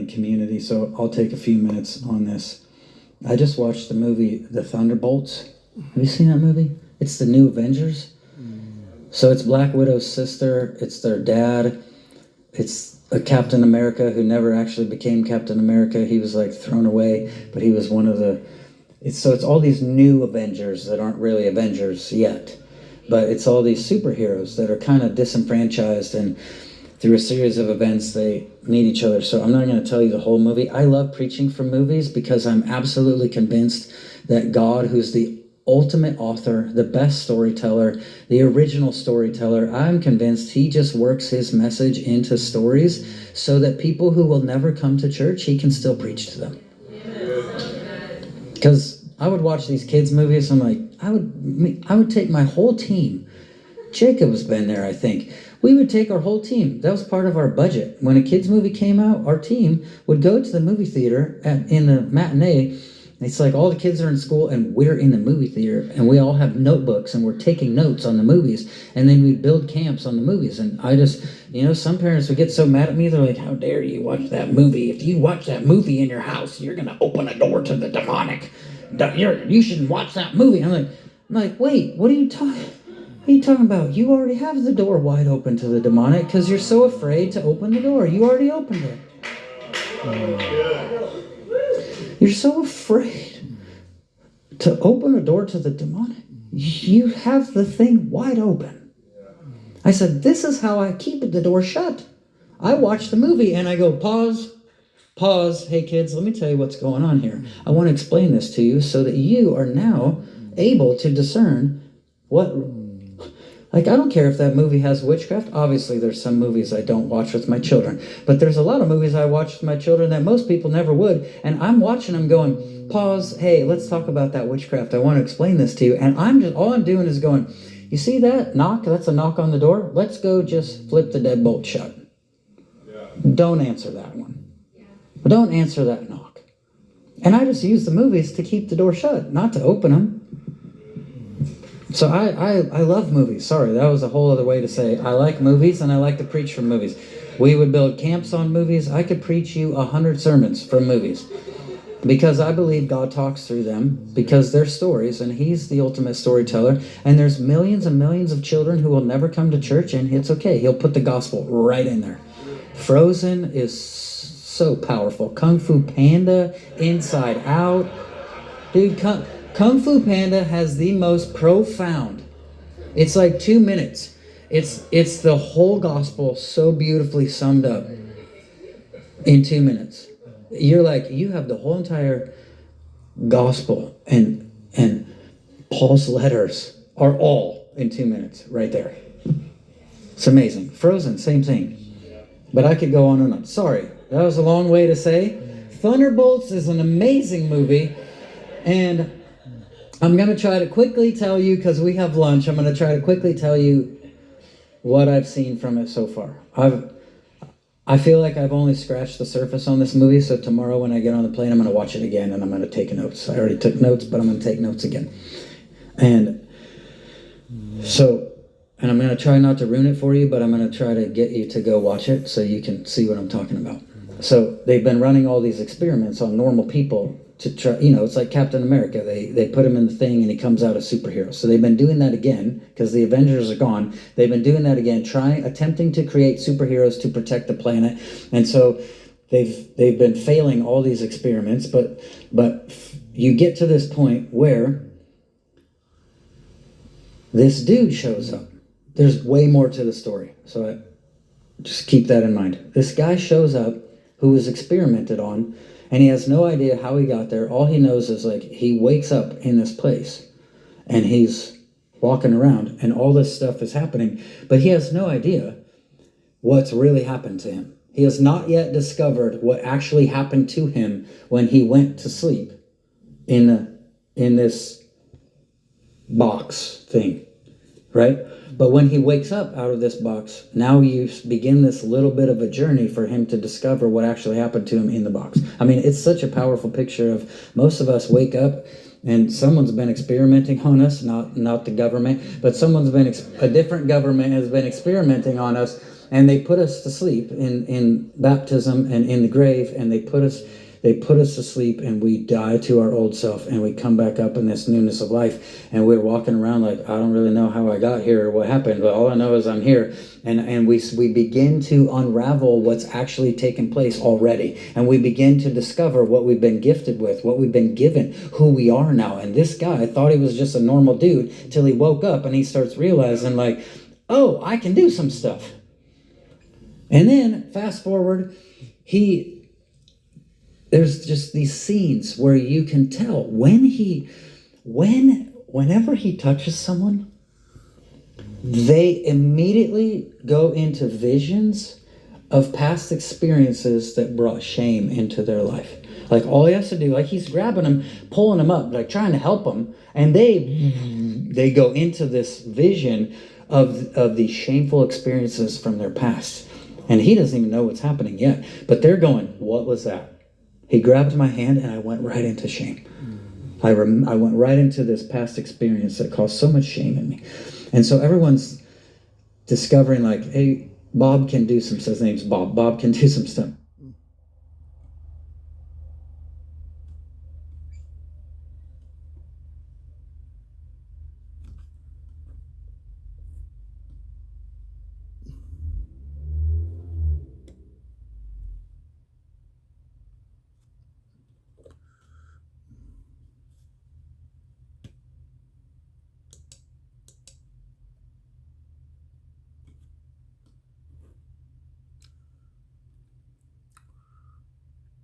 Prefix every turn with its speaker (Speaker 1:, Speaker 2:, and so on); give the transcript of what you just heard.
Speaker 1: in community, so I'll take a few minutes on this. I just watched the movie The Thunderbolts. Have you seen that movie? It's the new Avengers. So it's Black Widow's sister, it's their dad, it's a Captain America who never actually became Captain America. He was like thrown away, but he was one of the... It's all these new Avengers that aren't really Avengers yet. But it's all these superheroes that are kind of disenfranchised, and through a series of events, they meet each other. So I'm not going to tell you the whole movie. I love preaching from movies because I'm absolutely convinced that God, who's the ultimate author, the best storyteller, the original storyteller, I'm convinced he just works his message into stories so that people who will never come to church, he can still preach to them. Because I would watch these kids' movies, I'm like, I would take my whole team. Jacob's been there, I think. We would take our whole team. That was part of our budget. When a kids' movie came out, our team would go to the movie theater in the matinee. It's like all the kids are in school and we're in the movie theater and we all have notebooks and we're taking notes on the movies, and then we build camps on the movies. And I just, some parents would get so mad at me. They're like, how dare you watch that movie? If you watch that movie in your house, you're going to open a door to the demonic. You shouldn't watch that movie. I'm like, wait, what are you talking about? You already have the door wide open to the demonic because you're so afraid to open the door. You already opened it. You're so afraid to open a door to the demonic. You have the thing wide open. I said, this is how I keep the door shut. I watch the movie and I go, pause. Hey kids, let me tell you what's going on here. I want to explain this to you so that you are now able to discern what... Like, I don't care if that movie has witchcraft. Obviously, there's some movies I don't watch with my children. But there's a lot of movies I watch with my children that most people never would. And I'm watching them going, pause, hey, let's talk about that witchcraft. I want to explain this to you. And all I'm doing is going, you see that knock? That's a knock on the door. Let's go just flip the deadbolt shut. Yeah. Don't answer that one. Don't answer that knock. And I just use the movies to keep the door shut, not to open them. So I love movies. Sorry, that was a whole other way to say I like movies and I like to preach from movies. We would build camps on movies. I could preach you 100 sermons from movies because I believe God talks through them because they're stories and he's the ultimate storyteller. And there's millions and millions of children who will never come to church, and it's okay. He'll put the gospel right in there. Frozen is so powerful. Kung Fu Panda, Inside Out. Dude, Kung Fu Panda has the most profound. It's like 2 minutes. It's the whole gospel so beautifully summed up in 2 minutes. You're like, you have the whole entire gospel, and Paul's letters are all in 2 minutes right there. It's amazing. Frozen, same thing. But I could go on and on. Sorry, that was a long way to say. Thunderbolts is an amazing movie, and I'm going to try to quickly tell you, because we have lunch, I'm going to try to quickly tell you what I've seen from it so far. I feel like I've only scratched the surface on this movie, so tomorrow when I get on the plane, I'm going to watch it again, and I'm going to take notes. I already took notes, but I'm going to take notes again. And I'm going to try not to ruin it for you, but I'm going to try to get you to go watch it so you can see what I'm talking about. So they've been running all these experiments on normal people to try, it's like Captain America. They put him in the thing and he comes out a superhero. So they've been doing that again because the Avengers are gone. They've been doing that again, attempting to create superheroes to protect the planet. And so they've been failing all these experiments, but you get to this point where this dude shows up. There's way more to the story. So just keep that in mind. This guy shows up who was experimented on, and he has no idea how he got there. All he knows is like he wakes up in this place and he's walking around and all this stuff is happening, but he has no idea what's really happened to him. He has not yet discovered what actually happened to him when he went to sleep in this box thing, right? But when he wakes up out of this box, now you begin this little bit of a journey for him to discover what actually happened to him in the box. I mean, it's such a powerful picture of most of us wake up and someone's been experimenting on us, not the government, but a different government has been experimenting on us, And they put us to sleep in baptism and in the grave, and they put us to sleep, and we die to our old self, and we come back up in this newness of life, and we're walking around like, I don't really know how I got here or what happened, but all I know is I'm here. And we begin to unravel what's actually taken place already, and we begin to discover what we've been gifted with, what we've been given, who we are now. And this guy thought he was just a normal dude till he woke up, and he starts realizing like, oh, I can do some stuff. And then fast forward, there's just these scenes where you can tell whenever he touches someone, they immediately go into visions of past experiences that brought shame into their life. Like all he has to do, like he's grabbing them, pulling them up, like trying to help them, and they go into this vision of these shameful experiences from their past. And he doesn't even know what's happening yet, but they're going, what was that? He grabbed my hand, and I went right into shame. I went right into this past experience that caused so much shame in me. And so everyone's discovering like, hey, Bob can do some, his name's Bob. Bob can do some stuff.